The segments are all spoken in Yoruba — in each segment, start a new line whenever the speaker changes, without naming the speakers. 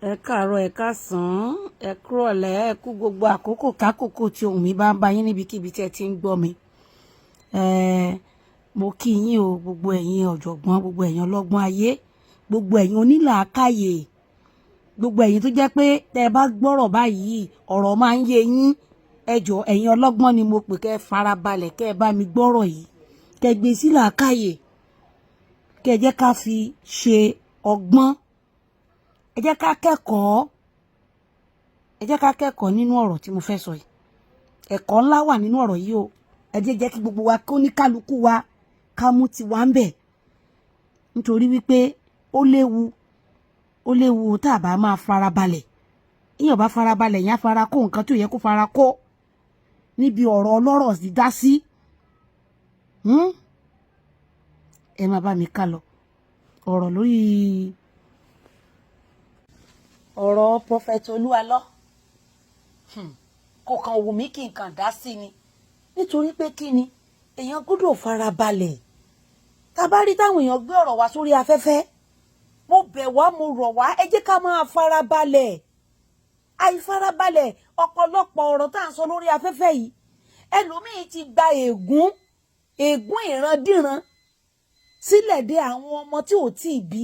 Ẹ káàárọ̀, ẹ káàsán, ẹ kúrọ̀lẹ́, ẹ kú gbogbo àkókò kákòókò tí ohùn mi bá ń bá yín níbikíbi tí ẹ ti ń gbọ́ mi. Mo kí yín o, gbogbo ẹ̀yin ọ̀jọ̀gbọ́n, gbogbo ẹ̀yin ọlọ́gbọ́n ayé, gbogbo ẹ̀yin onílàákàyè, gbogbo ẹ̀yin tó jẹ́ pé tẹ́ ẹ bá gbọ́rọ̀ báyìí ọ̀rọ̀ máa ń yé yín. Ẹ jọ̀ọ́ ẹ̀yin ọlọ́gbọ́n ni mo pè kẹ́ ẹ farabalẹ̀ kẹ́ ẹ bá mi gbọ́rọ̀ yìí, kẹ́ ẹ gbé sí làákàyè, kẹ́ ẹ jẹ́ ká fi ṣe ọgbọ́n. Ẹ jẹ́ ká kẹ́kọ̀ọ́ nínú ọ̀rọ̀ tí mo fẹ́ sọ yìí. Ẹ̀kọ́ ńlá wà nínú ọ̀rọ̀ yìí o. Ẹ jẹ́ kí gbogbo wa kó ní kálukú wa ká mú tiwa ń bẹ̀. Nítorí wípé ó léwu tá a bá máa farabalẹ̀. Ìyẹn bá farabalẹ̀ yẹn á fara kó nǹkan tó yẹ kó fara kó níbi ọ̀rọ̀ ọlọ́rọ̀ sì dá sí. Ẹ máa bá mi ká lọ. Ọ̀rọ̀ lórí ọ̀rọ̀ Prophet Olúwalọ́ kò kàn wù mí kí n kàn dá sí ni nítorí pé kí ni èèyàn gbọ́dọ̀ farabalẹ̀. Tá bá rí táwọn èèyàn gbé ọ̀rọ̀ wá sórí afẹ́fẹ́, mo bẹ̀ wá, mo rọ̀ wá, ẹ jẹ́ ká máa farabalẹ̀. Àìfarabalẹ̀ ọ̀pọ̀lọpọ̀ ọ̀rọ̀ tá à ń sọ lórí afẹ́fẹ́ yìí, ẹlòmíì ti gba ègún ìrandíran sílẹ̀ dé àwọn ọmọ tí ò tí ì bí,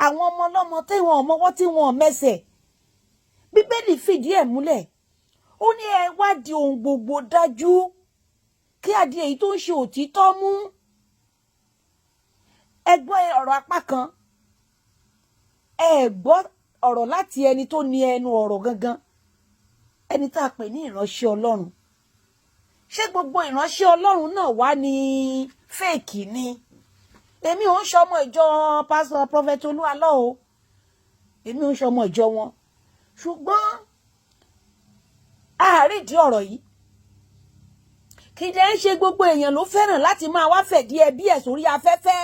àwọn ọmọ ọlọ́mọ tí wọn ò mọwọ́ tí wọn ò mẹsẹ̀. Bíbélì fìdí ẹ̀ múlẹ̀, ó ní ẹ wádìí ohun gbogbo dájú kí adìẹ èyí tó ń ṣe òtítọ́ mú. Ẹ gbọ́ ọ̀rọ̀ apá kan, ẹ gbọ́ ọ̀rọ̀ láti ẹni tó ní ẹnu ọ̀rọ̀ gangan, ẹni tá a pè ní ìránṣẹ́ Ọlọ́run. Ṣé gbogbo ìránṣẹ́ Ọlọ́run náà wá ní fèkì ni? Èmi ò ń ṣọmọ ìjọ pásítọ̀ Prophet Olúwalọ́ o, èmi ò ń ṣọmọ ìjọ wọn, ṣùgbọ́n àárídìí ọ̀rọ̀ yìí kì í jẹ́ ń ṣe gbogbo èèyàn ló fẹ́ràn láti máa wá fẹ̀dí ẹbí ẹ̀ sórí afẹ́fẹ́.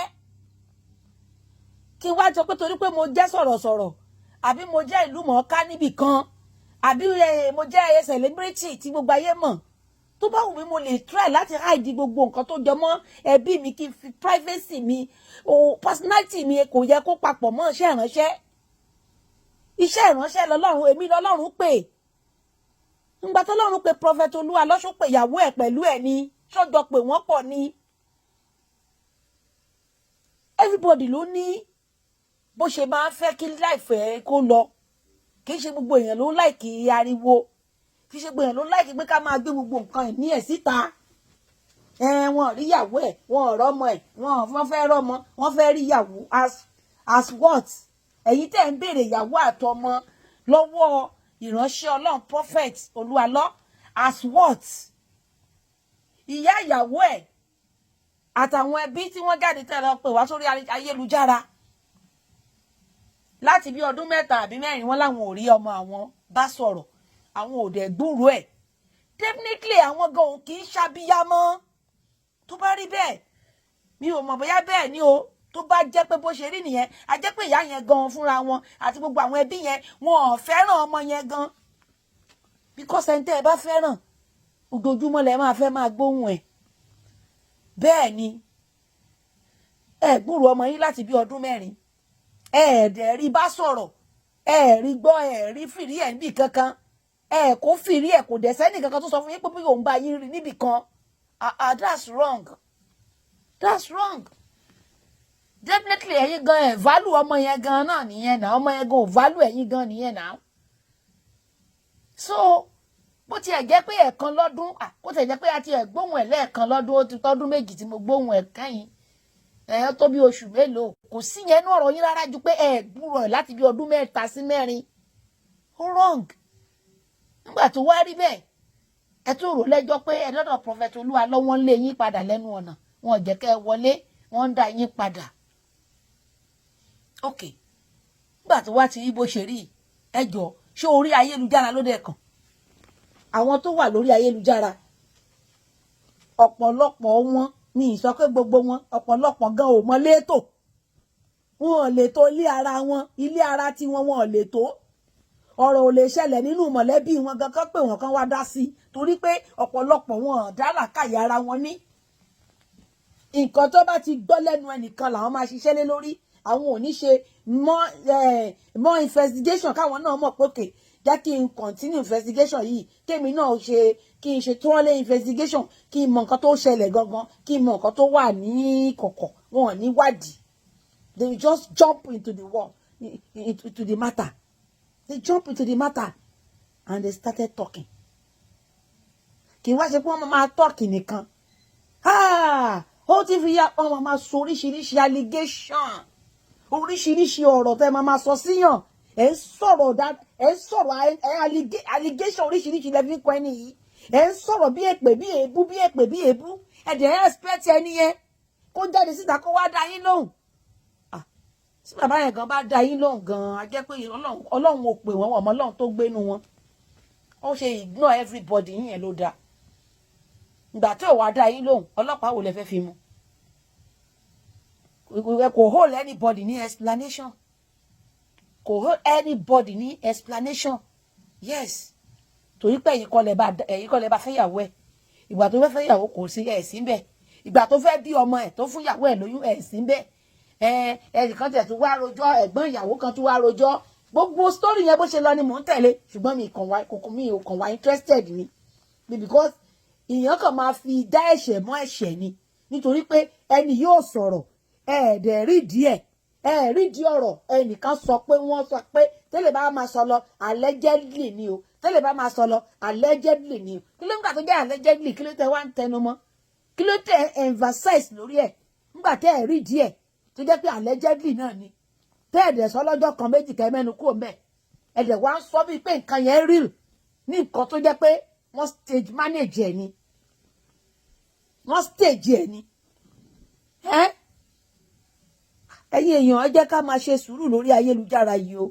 Kí n wá sọ pé torí pé mo jẹ́ sọ̀rọ̀sọ̀rọ̀, àbí mo jẹ́ ìlú mọ̀ọ́ká níbì kan, àbí mo jẹ́ celebrity tí gbogbo ayé mọ̀, tó bá wù mí mo lè try láti hide gbogbo nǹkan tó jọ mọ́ ẹbí mi, kí n fi privacy mi, personality mi kò yẹ kó papọ̀ mọ́ iṣẹ́ ìránṣẹ́. Iṣẹ́ ìránṣẹ́ lọ́lọ́run, èmi lọ́lọ́run pè. Nígbà tó lọ́run pé Prophet Olúwalọ́ ṣó pé ìyàwó ẹ̀ pẹ̀lú ẹ̀ ni, ṣọ́jọ́ pé wọ́n pọ̀ ni. Everybody ló ní bó ṣe máa ń fẹ́ kí life ẹ̀ kó lọ. Kì í ṣe gbogbo èèyàn ló like ariwo, kì í ṣe gbogbo èèyàn ló like pé ká máa gbé gbogbo nǹkan ìní ẹ̀ síta. Wọn rí ìyàwó ẹ̀, wọn rọ́mọ ẹ̀, wọ́n fẹ́ rọ́mọ, wọ́n fẹ́ rí ìyàwó as what? Ẹ̀yin tẹ́ ń béèrè ìyàwó àtọmọ lọ́wọ́ ìránṣẹ́ Ọlọ́run Prophet Olúwalọ́ as what? Ìyá ìyàwó ẹ̀ àtàwọn ẹbí tí wọ́n jáde tẹ́lẹ̀ pè wá sórí ayélujára láti bí ọdún 3 àbí 4 wọ́n láwọn ò rí ọmọ àwọn bá sọ̀rọ̀, àwọn ò dẹ̀ gbúròó ẹ̀. Definitely àwọn gan òun kì í ṣàbíyamọ. Tó bá rí bẹ́ẹ̀, mi ò mọ̀ bóyá bẹ́ẹ̀ ni o. Tó bá jẹ́ pé bó ṣe rí nìyẹn, a jẹ́ pé ìyá yẹn gan fúnra wọn àti gbogbo àwọn ẹbí yẹn wọn ò fẹ́ràn ọmọ yẹn gan. Because ẹni tẹ́ ẹ bá fẹ́ràn, ojoojúmọ́ lẹ máa fẹ́ máa gbóhùn ẹ̀. Bẹ́ẹ̀ ni, ẹ gbúròó ọmọ yín láti bí ọdún 4. Ẹ dẹ̀ rí bá sọ̀rọ̀, ẹ rí gbọ́, ẹ rí fìrí ẹ̀ níbì kankan. Ẹ kò fìrí ẹ̀, kò dẹ̀ sẹ́nì kankan tó sọ fún yín pé òun bá yín rí níbì kan. That's wrong. That's wrong. Definitely ẹ̀yin gan ẹ̀ value ọmọ yẹn gan náà nìyẹn náà, ọmọ yẹn gan ò value ẹ̀yin gan nìyẹn náà. So bó tiẹ̀ jẹ́ pé ẹ̀ẹ̀kan lọ́dún, kó tiẹ̀ jẹ́ pé a ti ẹ̀ gbóhùn ẹ̀ lẹ́ẹ̀kan lọ́dún, ó ti tọ́dún 2 tí mo gbóhùn ẹ̀ kẹ́yìn, tó bí oṣù mélòó, kò sí yẹn ní ọ̀rọ̀ yín rárá ju pé ẹ̀ gbúrò ẹ̀ láti bí ọdún 3 sí 4. Ó wrong. Nígbà tó wá rí bẹ́ẹ̀, ẹ tún rò lẹ́jọ́ pé ẹ lọ́dọ̀ Prophet Olúwalọ́ wọ́n lé yín padà lẹ́nu ọ̀nà, wọn ò jẹ́ kẹ́ ẹ wọlé, wọ́n ń dá yín padà. Okay, nígbà tó wá ti rí bó ṣe rí, ẹ jọ̀ọ́ ṣé orí ayélujára ló dẹ̀ kàn? Àwọn tó wà lórí ayélujára, ọ̀pọ̀lọpọ̀ wọn, ní ìsọ pé gbogbo wọn, ọ̀pọ̀lọpọ̀ gan ò mọ létò. Wọn ò lè tó ilé ara wọn, ilé ara tí wọn ò lè tó. Ọ̀rọ̀ ò lè ṣẹlẹ̀ nínú mọ̀lẹ́bí wọn gan kan pé wọn kan wá dá sí, torí pé ọ̀pọ̀lọpọ̀ wọn dá làákàyè ara wọn ní. Nǹkan tó bá ti gbọ́ lẹ́nu ẹnìkan làwọn máa ṣiṣẹ́ lé lórí. àwọn ò ní ṣe more investigation káwọn náà mọ̀ pé okay jẹ́ kí n continue investigation yìí kémi náà ṣe kí n ṣe thorough investigation kí n mọ nǹkan tó ṣẹlẹ̀ gangan kí n mọ nǹkan tó wà ní kọ̀kọ̀ wọn ò ní wádìí they will just jump into the wall into the matter they jump into the matter and they started talking kì í wá ṣe pé wọ́n máa talking nìkan ó ti fi yá wọ́n máa sọ oríṣiríṣi allegation oríṣiríṣi ọ̀rọ̀ tẹ́ máa sọ síyàn ẹ sọ̀rọ̀ allegation oríṣiríṣi lẹ́fí kọ́ ẹni yìí ẹ sọ̀rọ̀ bí èpè bí èébú bí èpè bí èébú ẹ̀dẹ̀ ẹ̀ expect ẹni yẹn kó jáde síta kó wá dá yín lóhùn tí bàbá yẹn gan bá dá yín lóhùn gan a jẹ́ pé ọlọ́run ò pè wọ́n ọmọ ọlọ́run tó gbénu wọn ó ṣe ignore everybody yẹn ló dáa ìgbà tí ò wá dá yín lóhùn ọlọ́pàá wò lẹ fẹ́ fi mú kò hold anybody ní explanation kò hold anybody ní explanation yes torí pé ẹ̀yin kọ́ lẹ bá fẹ́yàwó ẹ̀ ìgbà tó fẹ́ fẹ́yàwó kò sí ẹ̀ sí bẹ́ẹ̀ ìgbà tó fẹ́ bí ọmọ ẹ̀ tó fún ìyàwó ẹ̀ lóyún ẹ̀ sí bẹ́ẹ̀ ẹnìkan tẹ̀ tún wá rojọ́ ẹ̀gbọ́n ìyàwó kan tún wá rojọ́ gbogbo story yẹn bó ṣe lọ ni mò ń tẹ̀lé ṣùgbọ́n mi ò kàn wá interested ni because ìyẹn kàn máa fi dá ẹ̀ṣẹ̀ mọ́ ẹ̀ṣẹ̀ ni nítorí pé ẹni yóò sọ̀rọ̀ ẹ̀ẹ́dẹ̀ rí díẹ̀ rí di ọ̀rọ̀ ẹnìkan sọ pé wọ́n sọ pé tẹ́lẹ̀ bá máa sọ lọ allegedly ni o tẹ́lẹ̀ bá máa sọ lọ allegedly ni o kí ló ń gbà tó jẹ́ allegedly kí ló tẹ wá ń tẹnu mọ́ kí ló tẹ emphasize lórí ẹ̀ ńgbà tẹ́ ẹ̀ rí díẹ̀ tó jẹ́ pé allegedly náà ni tẹ́ ẹ̀dẹ̀ sọ lọ́jọ́ kan méjì kẹ́ mẹ́nu kúrò mẹ́ ẹ̀dẹ̀ wá ń sọ bíi pé nǹkan yẹn real ní nǹkan tó jẹ́ pé wọ́n stage manage ẹ̀ ni wọ́n stage ẹ̀ ni ẹ̀yin èèyàn ẹ jẹ́ ká máa ṣe sùúrù lórí ayélujára yìí o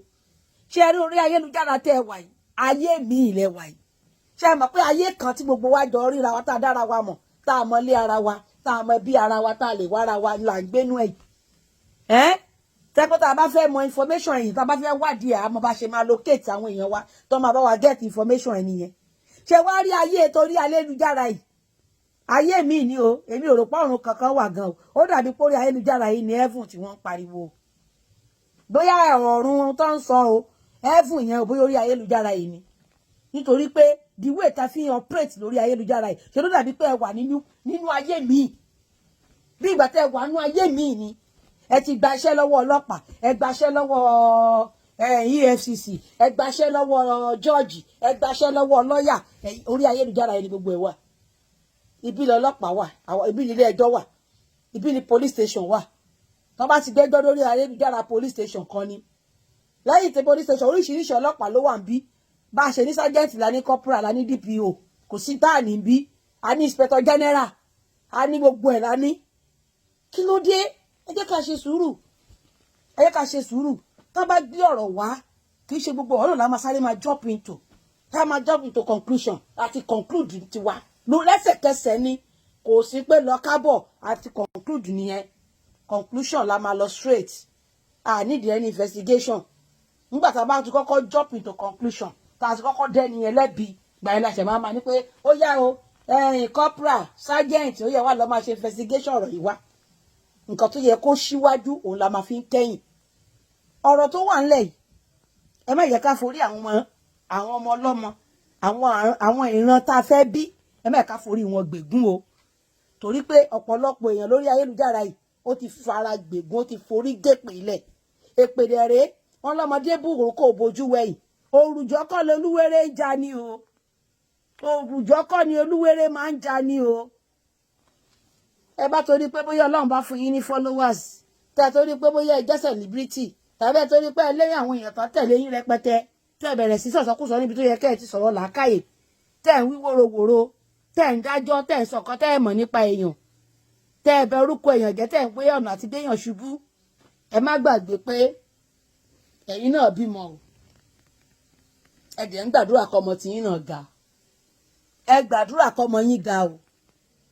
ṣé ẹ rí orí ayélujára tẹ́ ẹ wà yìí ayé mi ilẹ̀ wà yìí ṣé ẹ mọ̀ pé ayé kan tí gbogbo wa jọ ríra wa tá a dára wa mọ̀ tá a mọ ilé ara wa tá a mọ ẹbí ara wa tá a lè wá ara wa là ń gbénú ẹ̀ tẹ́kọ̀ tá a bá fẹ́ mọ information yìí tá a bá fẹ́ wádìí ẹ̀ àmọ́ bá ṣe máa locate àwọn èèyàn wa tó máa bá wa get information ẹ̀ nìyẹn ṣé wá rí ayé torí ayélujára yìí ayé mi ni o èmi ò rò pé ọ̀run kankan wà gan o ó dàbí pórí ayélujára yìí ní heaven tí wọ́n ń pariwo bóyá ọ̀run tó ń sọ o heaven yẹn ò bóyá orí ayélujára yìí ni nítorí pé the way ta fi operate lórí ayélujára yìí ṣe ló dàbí pé ẹ wà nínú ayé mi bí ìgbà tẹ́ ẹ wà nínú ayé mi ni ẹ ti gbaṣẹ́ lọ́wọ́ ọlọ́pàá ẹ gbaṣẹ́ lọ́wọ́ EFCC ẹ gbaṣẹ́ lọ́wọ́ jọ́ọ̀jì ẹ gbaṣẹ́ lọ́wọ́ lọ́ọ̀yà orí ayélujára yìí ni gbogbo ẹ wà ibi ni ọlọ́pàá wà ibi ni ilé ẹjọ́ wà ibi ni police station wà tó bá ti gbẹ́jọ́ lórí ayélujára police station kan ni lẹ́yìn tí police station oríṣiríṣi ọlọ́pàá ló wà ń bí bá a ṣe ní sergeant la ní corporal la ní DPO kò sí tá à ní bí a ní inspector general a ní gbogbo ẹ̀ la ní kí ló dé ẹ jẹ́ ká ṣe sùúrù tó bá gbé ọ̀rọ̀ wá kì í ṣe gbogbo ọ̀rọ̀ la máa sáré máa jump into conclusion àti conclude tiwa ló lẹ́sẹ̀kẹsẹ̀ ni kò sí pé lọ kábọ̀ àti conclude nìyẹn conclusion la máa lọ straight need any investigation nígbà tá a bá ti kọ́kọ́ jump into conclusion tá a ti kọ́kọ́ dẹ́ni yẹn lẹ́bi gbà yẹn láṣẹ máa ní pé ó yá o corporal sergeant ó yẹ wá lọ máa ṣe investigation ọ̀rọ̀ yìí wá nǹkan tó yẹ kó síwájú òun la máa fi ń kẹ́yìn ọ̀rọ̀ tó wà ńlẹ̀ yìí ẹ má yẹ ká forí àwọn ọmọ ọlọ́mọ àwọn ìran tá a fẹ́ bí ẹ má yẹ ká forí wọn gbègún o torí pé ọ̀pọ̀lọpọ̀ èèyàn lórí ayélujára yìí ó ti fara gbègún ó ti forí gèpè ilẹ̀ èpèdè rèé wọn lọ́mọdé búrò kò bójú wẹ̀yìn òrùjọ́ kọ́ ni olúwéré ń jà ní o òrùjọ́ kọ́ ni olúwéré máa ń jà ní o ẹ bá torí pé bóyá ọlọ́run bá fún yín ní followers tẹ́ torí pé bóyá ẹ jẹ́ celebrity tàbí ẹ torí pé ẹ lẹ́yìn àwọn èèyàn tán tẹ̀lé yín rẹpẹtẹ tẹ́ bẹ̀rẹ̀ sí sọ̀sọ́kùsọ níbi tó yẹ kẹ́ ẹ ti sọ̀rọ̀ làákàyè tẹ́ ń wí wòrowòro tẹ́ ń dájọ́ tẹ́ ń sọ̀kan tẹ́ ẹ mọ̀ nípa èèyàn tẹ́ ẹ bẹ orúkọ èèyàn jẹ́ tẹ́ ń pé ọ̀nà àti déèyàn ṣubú ẹ má gbàgbé pé ẹ̀yin náà bímọ o ẹ dẹ̀ ń gbàdúrà kọ́mọ tiyín náà ga ẹ gbàdúrà kọ́mọ yín ga o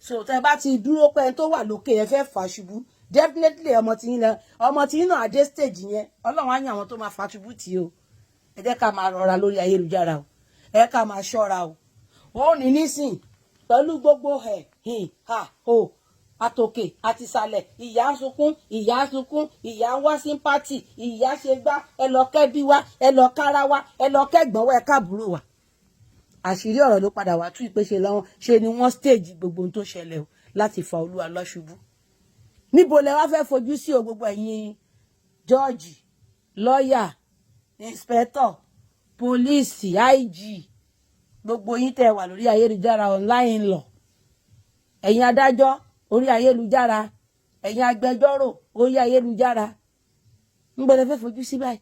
so tẹ́ bá ti dúró pé ẹni tó wà lókè ẹ fẹ́ fà ṣubú definitely ọmọ tiyín náà àdé stage yẹn ọlọ́run á yàn àwọn tó máa fà ṣubú tì o ẹ jẹ́ ká máa rọra lórí ayélujára o ẹ ká máa ṣọ́ra o ó ní nísìn pẹ̀lú gbogbo àtòkè àti ìsàlẹ̀, ìyá sunkún, ìyá wá sí pátì, ìyá ṣe gbá, ẹ lọ kẹ́bí wa, ẹ lọ kára wa, ẹ lọ kẹ́gbọ́n wa, ẹ káàbúrò wa. Àṣírí ọ̀rọ̀ ló padà wá tú ìpèsè lọ́wọ́ ṣe ni wọ́n stage gbogbo ohun tó ṣẹlẹ̀ o láti fa Olúwa lọ́ṣubú. Níbo lẹ wá fẹ́ fojú sí o gbogbo ẹ̀yin jọ́ọ̀jì, lọ́ọ̀yà, inspector, pólíìsì, IG, gbogbo yín tẹ́ wà lórí ayélujára online law, ẹ̀yin adájọ́ orí ayélujára, ẹ̀yin agbẹjọ́rò orí ayélujára, níbo lẹ fẹ́ fojú sí báyìí?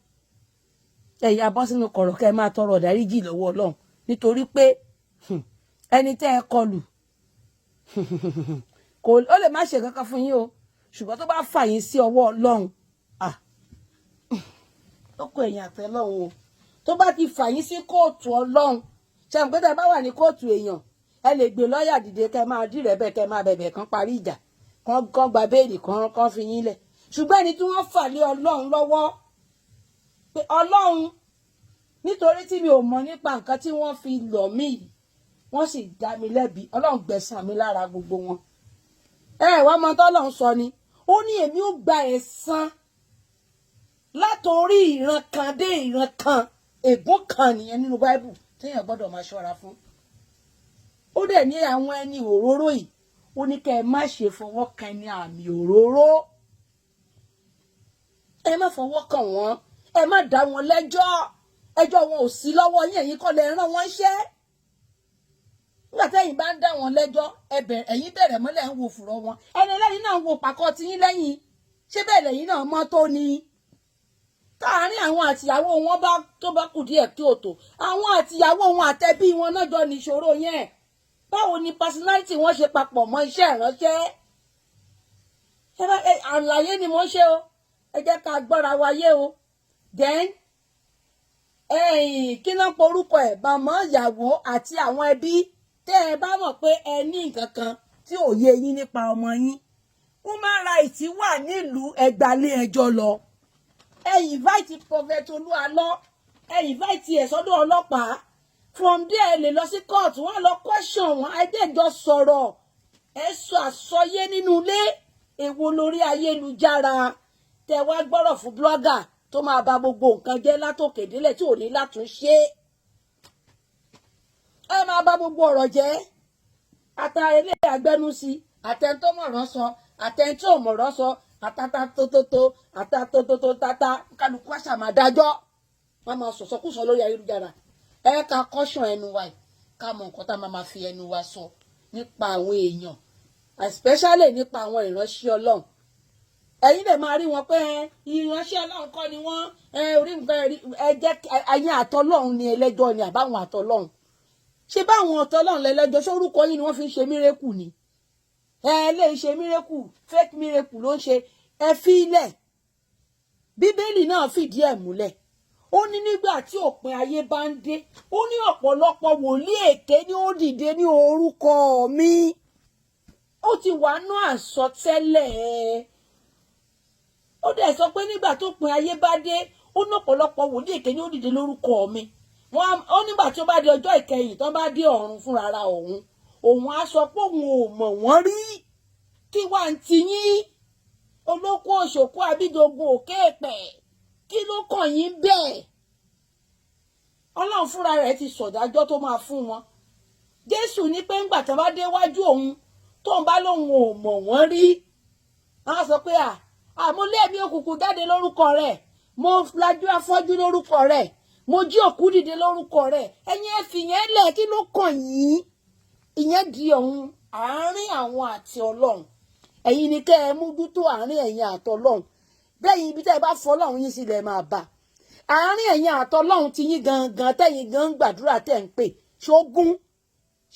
Ẹ̀yin abọ́ sínú kọ̀rọ̀ kẹ́ máa tọrọ ìdáríjì lọ́wọ́ Ọlọ́run nítorí pé ẹni tẹ́ ẹ kọlù ó lè má ṣe kankan fún yín o, ṣùgbọ́n tó bá fà yín sí ọwọ́ Ọlọ́run ó kó ẹ̀yin àtẹ Ọlọ́run o. Tó bá ti fà yín sí kóòtù Ọlọ́run, ṣe ń pé tẹ́ bá wà ní kóòtù èèyàn, ẹ lè gbé lọ́ọ̀yà dìde kẹ́ máa dìrẹ̀bẹ̀ kẹ́ máa bẹ̀bẹ̀ kan parí ìjà kan gba béèlì kan fi yín lẹ̀. Ṣùgbọ́n ẹni tí wọ́n fà lé Ọlọ́run lọ́wọ́ pé Ọlọ́run, nítorí tí mi ò mọ̀ nípa nǹkan tí wọ́n fi lọ̀ mí yìí, wọ́n sì dá mi lẹ́bi, Ọlọ́run gbẹ̀san mi lára gbogbo wọn. Wá mọ tọ́lọ́run sọ ni, ó ní èmi ó gba ẹ̀san látòrí ìran kan dé ìran kan. Ègún kan nìyẹn nínú Báíbù téèyàn gbọ́dọ̀ máa ṣọ́ra fún. Ó dẹ̀ ní àwọn ẹni òróró yìí, ó ní kẹ́ ẹ má ṣe fọwọ́ kan ẹni àmì òróró. Ẹ má fọwọ́ kàn wọ́n, ẹ má dá wọn lẹ́jọ́, ẹjọ́ wọn ò sí lọ́wọ́ yín, ẹ̀yin kọ́ lẹ rán wọn iṣẹ́. Nígbà tẹ́yin bá ń dá wọn lẹ́jọ́, ẹ̀yin bẹ̀rẹ̀ mọ́lẹ̀ ń wo fùrọ̀ wọn, ẹni lẹ́yìn náà ń wo pàkọ́ ti yín lẹ́yìn, ṣé bẹ́ẹ̀ lẹ́yìn náà mọ́ tó ni? Táàárín àwọn àtìyàwó wọn tó bá kù díẹ̀ kí o tó, àwọn àtìyàwó wọn àtẹbí wọn náà jọ níṣòro yẹn. Báwo ni personality wọn ṣe papọ̀ mọ́ iṣẹ́ ìránṣẹ́? Àlàyé ni mo ṣe o, ẹ jẹ́ ká gbọ́ra wáyé o. Then kí náà porúkọ ẹ̀, bàmọ́ ìyàwó àti àwọn ẹbí, tẹ́ ẹ bá mọ̀ pé ẹ ní nǹkan kan tí ò yé yín nípa ọmọ yín, human rights wà nílùú, ẹ gbálé ẹjọ́ lọ. Ẹ invite Prophet Olúalọ, ẹ invite ẹ̀ sọ́dọ̀ ọlọ́pàá. From there lè lọ sí court, wọ́n lọ question wọn, ẹjẹ́jọ́ sọ̀rọ̀, ẹ sọ àsọyé nínú ilé. Èwo lórí ayélujára tẹ wá gbọ́rọ̀ fún blogger tó máa ba gbogbo nǹkan jẹ́ látòkè délẹ̀ tí ò ní látúnṣe. Ẹ máa ba gbogbo ọ̀rọ̀ jẹ́. Ata ilé agbẹnusí, àtẹ̀ntọ́ mọ̀rọ̀ sọ, àtẹ̀ntọ́ mọ̀rọ̀ sọ, àtàtótótó tata, kálukú àṣà máa dájọ́. Wọ́n máa sọ̀sọ́kùsọ lórí ayélujára. Ẹ ká caution ẹnu wa yìí, ká mọ nǹkan tá máa fi ẹnu wa sọ nípa àwọn èèyàn, especially nípa àwọn ìránṣẹ́ Ọlọ́run. Ẹ̀yin lè máa rí wọn pé ìránṣẹ́ Ọlọ́run kọ́ ni wọ́n, orí nǹkan ẹ jẹ́ ẹ̀yin àtọlọ́run ni ẹlẹ́jọ́ ni àbáwọn àtọlọ́run. Ṣé báwọn àtọlọ́run lẹ́lẹ́jọ́, sórúkọ yín ni wọ́n fi ń ṣe mírèkù ni? Lè ṣe mírèkù, fake mírèkù ló ń ṣe. Ẹ fi ilẹ̀. Bíbélì náà fìdí ẹ̀ múlẹ̀. Ó ní nígbà tí òpin ayé bá ń dé, ó ní ọ̀pọ̀lọpọ̀ wòlíì èké ni ó dìde ní orúkọ mi. Ó ti wà nú àsọtẹ́lẹ̀. Ó dẹ̀ sọ pé nígbà tó òpin ayé bá dé, ó ní ọ̀pọ̀lọpọ̀ wòlíì èké ni ó dìde lórúkọ mi. Ó nígbà tí ó bá di ọjọ́ ìkẹyìn tán bá dé ọ̀run fúnra ra òun á sọ pé òun ò mọ̀ wọ́n rí. Kí wá ń ti yín? Olóko òṣòkó abídogun òkè èpẹ̀. Kí ló kàn yín bẹ́ẹ̀? Ọlọ́run fúnra rẹ̀ ti sọ̀dájọ́ tó máa fún wọn. Jésù ní pé ńgbà tán bá déwájú òun, tóun bá lóun ò mọ̀ wọ́n rí, á sọ pé mo lé ẹ̀mí òkùnkùn jáde lórúkọ rẹ̀, mo lajú afọ́jú lórúkọ rẹ̀, mo jí òkú dìde lórúkọ rẹ̀. Ẹ̀yin ẹ fi yẹn lẹ̀, kí ló kàn yín? Ìyẹn di ọ̀hún àárín àwọn àti Ọlọ́run. Ẹ̀yin ni kẹ́ ẹ mójútó àárín ẹ̀yin àtọlọ́run. Bẹ́ẹ̀ ibi tẹ́ ẹ bá fọ́ Ọlọ́run yín sílẹ̀ máa bá. Àárín ẹ̀yin àtọlọ́run ti yín gangan tẹ́yin gan ń gbàdúrà tẹ́ ń pè ṣógún.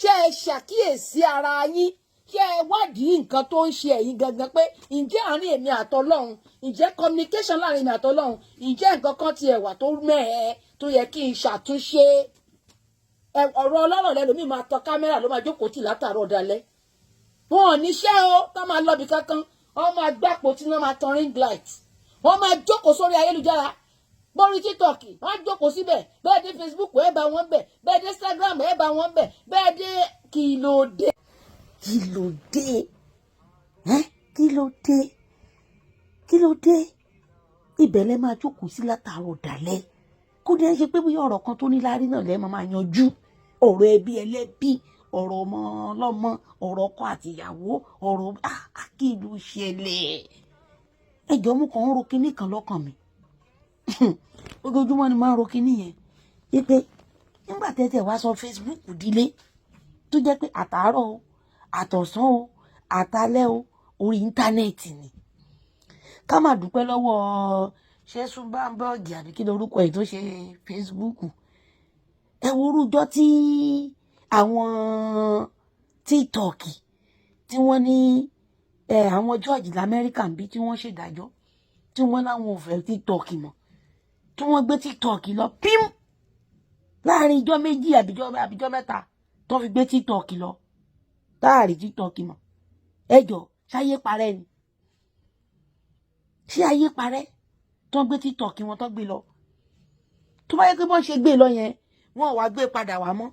Ṣé ẹ ṣàkíyèsí ara yín? Ṣé ẹ wádìí nǹkan tó ń ṣe ẹ̀yin gangan pé ǹjẹ́ àárín èmi àtọlọ́run, ǹjẹ́ communication láàrin èmi àtọlọ́run, ǹjẹ́ nǹkan kan ti ẹ̀wà tó mẹ́ẹ̀ẹ́ tó yẹ kí n ṣàtúnṣe? Ọ̀rọ̀ ọlọ́rọ̀ lẹ́lòmíì máa tọ kámẹ́rà ló máa jókòó tì látàárọ̀ dalẹ́. Wọn ò níṣẹ́ o, tó máa lọ́bi kankan, wọ́n máa gbàpò tí wọ́n máa tan ring light. Wọ́n máa jókòó sórí ayélujára, bórí TikTok, wọ́n á jókòó síbẹ̀, bẹ́ẹ̀ dé Facebook ẹ bá wọn bẹ̀, bẹ́ẹ̀ dé Instagram ẹ bá wọn bẹ̀, bẹ́ẹ̀ dé kí ló dé? kí ló dé kí ló dé ibẹ̀ lẹ máa jókòó sí látàárọ̀ dalẹ́ kó dé ṣe pé bí ọ̀rọ̀ kan tó ní lárí náà lẹ máa yanjú ọ̀rọ̀ ẹbí ẹlẹ́bí ọ̀rọ̀ ọmọ ọlọ́mọ ọ̀rọ̀ ọkọ àtìyàwó ọ̀rọ̀ kí ló ṣẹlẹ̀ ẹjọ́ mú kàn ń ro kinní kan lọ́kàn mi ojoojúmọ́ ni máa ń ro kinní yẹn wípé nígbà tẹ́tẹ̀ wá sọ Facebook dílé tó jẹ́ pé àtàárọ̀ o àtọ̀sán o àtalẹ́ o orí íńtánẹ́ẹ̀tì ni ká máa dúpẹ́ lọ́wọ́ ṣẹ́sùn bámbọ́ọ̀gì àbí kí lorúkọ ẹ̀ tó ṣe Facebook ẹ wo orújọ́ tí àwọn TikTok tí wọ́n ní àwọn George lamẹ́ríkà ń bí tí wọ́n ṣèdájọ́ tí wọ́n láwọn ò fẹ́ TikTok mọ́ tí wọ́n gbé TikTok lọ pím láàrin ijọ́ méjì àbíjọ́ mẹ́ta tó fi gbé TikTok lọ táàrí TikTok mọ́ ẹjọ́ ṣáyé parẹ́ ni ṣé ayé parẹ́ tó gbé TikTok wọn tó gbé lọ tó bá yẹ pé bọ́n ṣe gbé lọ yẹn wọ́n wá gbé padà wá mọ́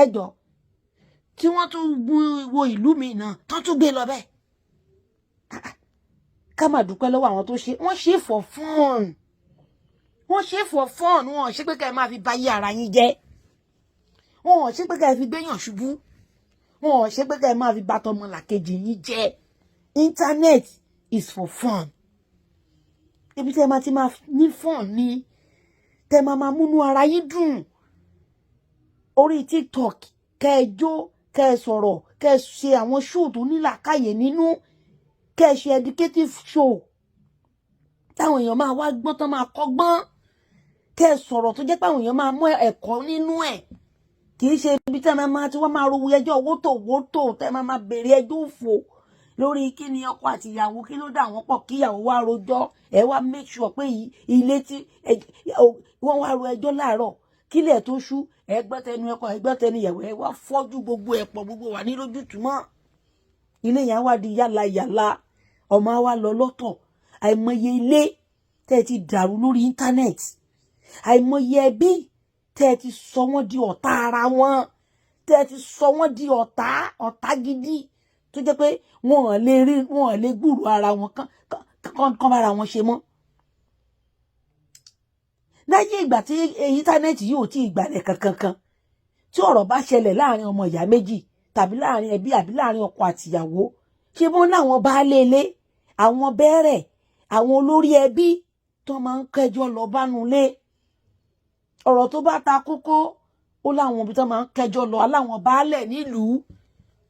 ẹjọ́ tí wọ́n tún wo ìlú mi náà tó tún gbé lọ bẹ́ẹ̀ ká máa dúpẹ́ lọ́wọ́ àwọn tó ṣe wọ́n ṣe for fun wọ́n ṣe for fun wọn ò ṣe pé ká ẹ máa fi báyé ara yín jẹ́ wọn ò ṣe pé ká ẹ fi gbéyàn ṣubú wọn ò ṣe pé ká ẹ máa fi bàtọ́ ọmọlàkejì yín jẹ́ internet is for fun ibi tẹ́ máa ti máa ní fun ní tẹ́ máa múnú ara yín dùn orí TikTok kẹ́ ẹ jó kẹ́ ẹ sọ̀rọ̀ kẹ́ ẹ ṣe àwọn show tó nílàákàyè nínú kẹ́ ẹ ṣe educative show táwọn èèyàn máa wá gbọ́n tán máa kọ́gbọ́n kẹ́ ẹ sọ̀rọ̀ tó jẹ́ pé àwọn èèyàn máa mú ẹ̀kọ́ nínú ẹ̀ kì í ṣe ibi tẹ́ máa tí wọ́n máa ro ẹjọ́ wótò tẹ́ máa béèrè ẹjọ́ òfò lórí kí ni ọkọ àti ìyàwó kí ló dà wọ́n pọ̀ kí ìyàwó wá rojọ́ ẹ wá make sure pé ilé tí wọ́n wá ro ẹjọ́ láàárọ̀ kílẹ̀ tó ṣú ẹgbẹ́tẹnu ẹkọ ẹgbẹ́tẹnu ìyàwó ẹ wá fọ́jú gbogbo ẹ̀pọ̀ gbogbo wà ní lójútùmọ́ ilé yẹn wá di yàlà yàlà ọmọ wa lọ lọ́tọ̀ àìmọye ilé tẹ́ ti dàrú lórí íńtánẹ́ẹ̀tì àìmọye ẹbí tẹ́ ti sọ wọ́n di ọ̀tá ara wọn tẹ́ ti sọ wọ́n di ọ̀tá gidi tó jẹ́ pé wọn ò lè gbúrò ara wọn kán bára wọn ṣe mọ́ láyé ìgbà tí íńtánẹ́ẹ̀tì yóò tí ìgbàlẹ̀ kankan tí ọ̀rọ̀ bá ṣẹlẹ̀ láàrin ọmọ ìyá méjì tàbí láàrin ẹbí àbí láàrin ọkọ àtìyàwó ṣé bọ́n láwọn baálé ilé àwọn bẹ́ẹ̀rẹ̀ àwọn olórí ẹbí tó máa ń kẹjọ lọ bánulé ọ̀rọ̀ tó bá ta kókó ó láwọn ibi tó máa ń kẹjọ lọ aláwọn baálẹ̀ nílùú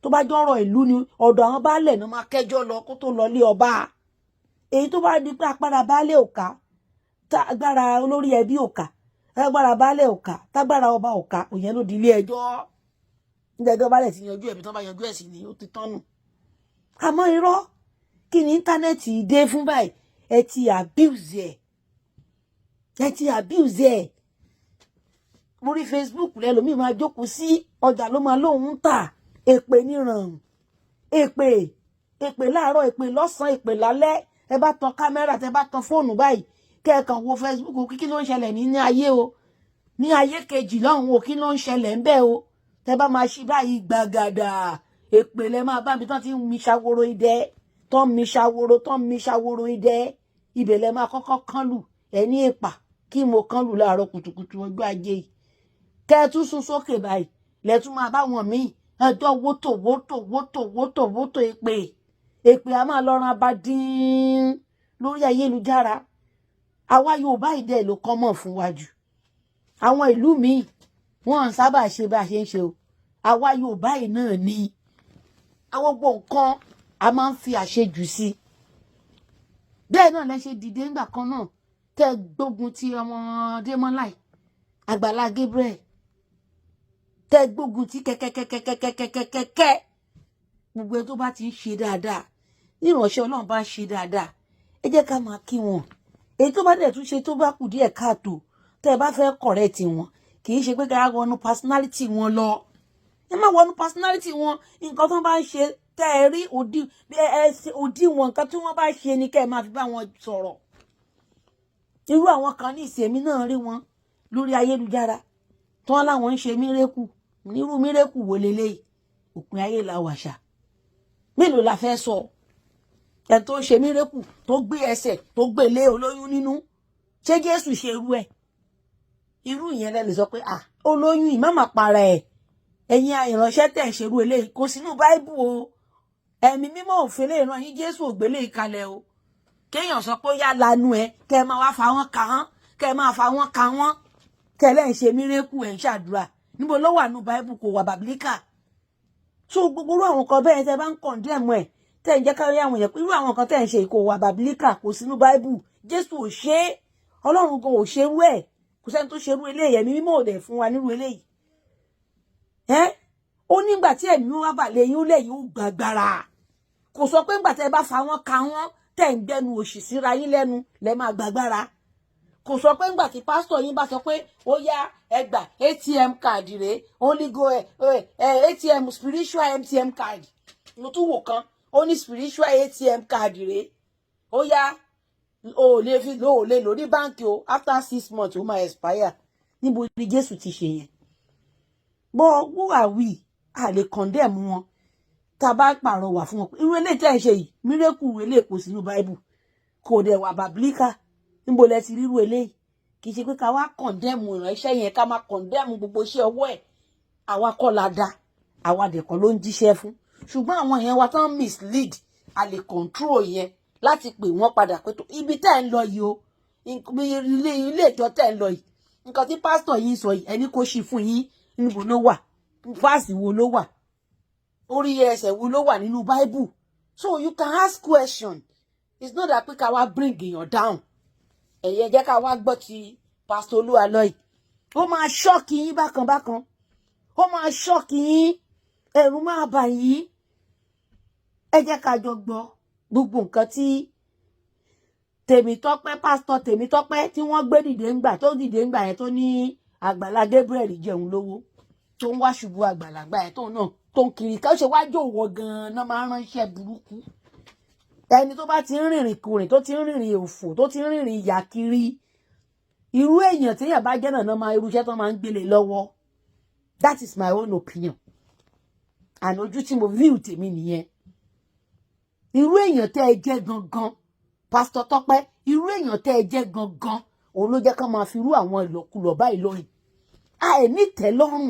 tó bá jọ́rọ̀ ìlú ni ọ̀dọ̀ àwọn baálẹ̀ náà máa kẹjọ lọ kó tó lọ lé ọba èyí tó bá di pé agbára baálé ò ká tágbára olórí ẹbí ò ká tágbára baálẹ̀ ò ká tágbára ọba ò ká òyìn ló di ilé ẹjọ́ nígbàgbọ́ baálẹ̀ ti yanjú ẹ̀bí tó bá yanjú ẹ̀ sí ni ó ti tọ́nù àmọ́ irọ́ kí ni íńtánẹ́ẹ̀tì dé fún báyìí ẹ ti abuse ẹ̀ mórí Facebook lẹ́lòmíì máa jókòó sí ọjà ló máa lóun ń tà èpè níran èpè láàárọ̀ èpè lọ́sàn-án èpè lálẹ́ ẹ bá tan kámẹ́rà tẹ bá tan fóònù báyìí kẹ́ẹ̀kan wo Facebook kí ló ń ṣẹlẹ̀ ní ayé o ní ayé kejì lọ́hùn o kí ló ń ṣẹlẹ̀ ń bẹ̀ o tẹ bá máa ṣí báyìí gbàgàdà èpè lẹ máa bá mi tán ti ń mi ṣàwòrò idẹ tán mi ṣàwòrò idẹ ibẹ̀ lẹ máa kọ́kọ́ kán lù ẹ ní èpà kí mo kán lù láàárọ̀ kùtùkùtù ọjọ́ ajé yìí kẹ́ẹ̀tún sún sókè báyìí lẹ́tún máa bá wọn míì ẹjọ́ wótò èpè a máa lọ ran abadín lórí ayélujára àwa Yorùbá ìdẹ ló kọ́ mọ̀ fún wa jù àwọn ìlú míì wọ́n sábà ṣe bá ṣe ń ṣe o àwa Yorùbá yìí náà ni àwọn gbogbo nǹkan a máa ń fi àṣejù sí bẹ́ẹ̀ náà lẹ ṣe dìde nígbà kan náà tẹ́ gbógun ti ọmọ Démọ́láì Àgbàlá Gabriel tẹ́ gbógun ti kẹ́kẹ́kẹ́kẹ́kẹ́kẹ́kẹ́ gbogbo ẹ tó bá ti ń ṣe dáadáa níránṣẹ́ Ọlọ́run bá ń ṣe dáadáa ẹ jẹ́ ká máa kí wọn èyí tó bá dẹ̀ tún ṣe tó bá kù díẹ̀ káàtó tẹ́ ẹ bá fẹ́ correct wọn kì í ṣe pé ká wọnú personality wọn lọ ẹ má wọnú personality wọn nǹkan tó bá ń ṣe tẹ́ ẹ rí òdì wọn nǹkan tí wọ́n bá ṣe ni kẹ́ ẹ máa fi bá wọn sọ̀rọ̀ irú àwọn kan ní ìsẹ̀mí náà rí wọn lórí ayélujára tí wọ́n láwọn ń ṣe mírèkù nírú mírèkù wo leléyìí òpin ayé la wàṣà mélòó la fẹ́ sọ ẹ tó ṣe mírèkù tó gbé ẹsẹ̀ tó gbé lé olóyún nínú ṣé Jésù ṣe irú ìyẹn lẹ lè sọ pé olóyún yìí má má para ẹ̀ ẹ̀yin ìránṣẹ́ tẹ̀ ṣerú eléyìí kò sínú báíbù o ẹ̀mí mímọ́ òfin lè ràn yín Jésù ògbélé ìkalẹ̀ o kéèyàn sọ pé ó yá lanu ẹ kẹ máa wá fa wọn kà hán kẹ máa fa wọn kà wọn kẹlẹ́ ń ṣe mírèkù ẹ̀ ń ṣàdúrà níbo ló wà nù báíbù kò wà bàbílíkà so gbogbo irú àwọn kan bẹ́ẹ̀ tẹ́ bá ń kọ̀ndẹ́mù ẹ̀ tẹ́ ń jẹ́ kárí àwọn èèyàn pé irú àwọn kan tẹ́ ń ṣe kò wà bàbílíkà kò sínú báíbù Jésù ò ṣe é Ọlọ́run gan ò ṣerú ẹ̀ kò sẹ́ni tó ṣerú eléyìí ẹ̀mí mímọ́ ò dẹ̀ fún wa nírú eléyìí ó nígbà tí ẹ̀mí wá balẹ̀ yín ó lẹ́yìn ó gbàgbára kò sọ pé ńgbà tẹ́ bá fa wọn ka wọn tẹ́ ń gbẹnu òṣì síra yín lẹ́nu lẹ́ máa gbàgbára kò sọ pé ńgbà tí pásítọ̀ yín bá sọ pé ó yá ẹgbà ATM card rèé only go ATM spiritual ATM card mo tún wò kan ó ní spiritual ATM card rèé ó yá o lè lò ní báńkì o after 6 months ó máa expire níbo ni Jésù ti ṣe yẹn but who are we a lè condemn wọn tá a bá pàrọwà fún wọn irú eléyìí tẹ́ ẹ ṣe yìí mírèkù eléyìí kò sínú báíbù kò dẹ̀ wà bàbílíkà níbo lẹ ti rírú eléyìí kì í ṣe pé ká wá condemn ìránṣẹ́ yẹn ká máa condemn gbogbo iṣẹ́ ọwọ́ ẹ̀ àwa kọ́ la dá àwa dẹ̀kọ́ ló ń jíṣẹ́ fún ṣùgbọ́n àwọn yẹn wa tán mislead a lè control yẹn láti pè wọ́n padà pé tó ibi tẹ́ ẹ̀ ń lọ yìí o ilé ìjọ tẹ́ ẹ̀ ń lọ yìí nǹkan tí pásítọ̀ yìí sọ yìí ẹni kò ṣí fún yín níbo ló wà fáàsì wo ló wà orí ẹsẹ̀ wo ló wà nínú Bible so you can ask question it's not that pé ká wá bring èèyàn down ẹ̀yẹ jẹ́ ká wá gbọ́ ti pásítọ̀ Olúwalọ́yì ó máa ṣọ́ọ̀kì yín bákan bákan ó máa ṣọ́ọ̀kì yín ẹ̀rù máa bà yín ẹ jẹ́ ká jọ gbọ́ gbogbo nǹkan tí Tèmítọ́pẹ́ pásítọ̀ Tèmítọ́pẹ́ tí wọ́n gbé dìde ńgbà yẹn tó ní Àgbàlá Gabriel jẹun lówó tó ń wá ṣubú àgbàlagbà yẹn tó náà tó ń kiri ká ṣe wájú òwò gan-an náà máa ń ránṣẹ́ burúkú ẹni tó bá ti ń rìnrìn kùrìn tó ti ń rìnrìn òfò tó ti ń rìnrìn ìyà kiri irú èèyàn téèyàn bá jẹ́ náà máa irúṣẹ́ tó máa ń gbélé lọ́wọ́ that is my own opinion and ojú tí mo view tèmi nìyẹn irú èèyàn tẹ́ ẹ jẹ́ gangan pásítọ̀ Tọ́pẹ́ irú èèyàn tẹ́ ẹ jẹ́ gangan òun ló jẹ́ ká máa fi irú àwọn ìlọkulọ̀ báyìí lóyìn ẹ ní tẹ́lọ́rùn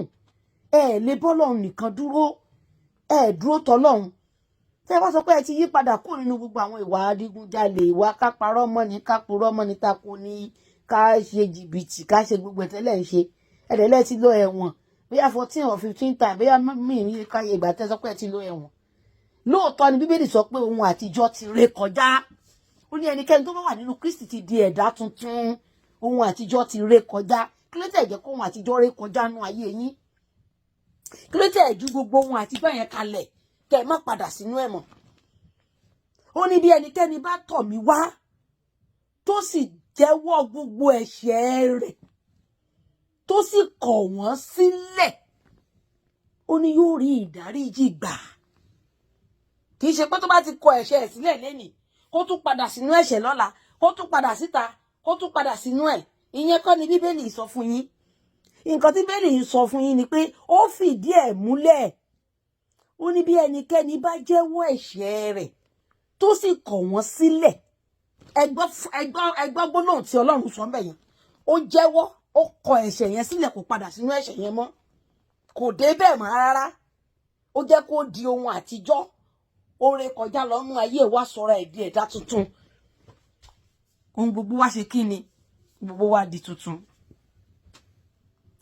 ẹ lè bọ́lọ́run nìkan dúró ẹ dúró tọ́lọ́run tẹ́ bá sọ pé ẹ ti yí padà kúrò nínú gbogbo àwọn ìwà adigunjalè ìwà ká parọ́ mọ́ ni ká purọ́ mọ́ ni tako ni ká ṣe jìbìtì ká ṣe gbogbo ẹ̀tẹ́lẹ̀ ń ṣe ẹ̀dẹ̀lẹ̀ ti lọ ẹ̀wọ̀n bóyá 14 or 15 times bóyá mìíràn ká ìgbà tẹ́ sọ pé ẹ ti lọ ẹ̀wọ̀n lóòótọ́ ni Bíbélì sọ pé ohun àtijọ́ ti ré kọjá ó ní ẹnikẹ́ni tó bá wà nínú Kristi ti di ẹ̀dá tuntun ohun àtijọ́ ti ré kọjá kí ló tẹ̀ jẹ́ kó ohun àtijọ́ ré kọjá nú ayé yín kí ló tẹ̀ ju gbogbo ohun àtijọ́ yẹn kalẹ̀ kẹ́ ẹ má padà sínú ẹ̀ mọ́ ó ní bí ẹnikẹ́ni bá tọ̀ mí wá tó sì jẹ́wọ́ gbogbo ẹ̀ṣẹ̀ rẹ̀ tó sì kọ̀ wọ́n sílẹ̀ ó ní yóò rí ìdáríjì gbà kì í ṣe pé tó bá ti kọ ẹ̀ṣẹ̀ ẹ̀ sílẹ̀ lẹ́nìí kó tún padà sínú ẹ̀ṣẹ̀ lọ́la kó tún padà síta kó tún padà sínú ẹ̀ ìyẹn kọ́ ni Bíbélì sọ fún yín nǹkan tí Bíbélì sọ fún yín ni pé ó fìdí ẹ̀ múlẹ̀ ó ní bí ẹnikẹ́ni bá jẹ́wọ́ ẹ̀ṣẹ̀ rẹ̀ tó sì kọ̀ wọ́n sílẹ̀ ẹgbọ́ gbólóhùn tí Ọlọ́run sọ ńbẹ̀ yẹn ó jẹ́wọ́ ó kọ̀ ẹ̀ṣẹ̀ yẹn sílẹ̀ kó padà sínú ẹ̀ṣẹ̀ yẹn mọ́ kò dé bẹ́ẹ̀ mọ́ rárá ó jẹ́ kó di ohun àtijọ́ ó ré kọjá lọ́nú ayé wa sọ̀rọ̀ ẹ̀dí ẹ̀dá tuntun ohun gbogbo wa ṣe kí ni gbogbo wa di tuntun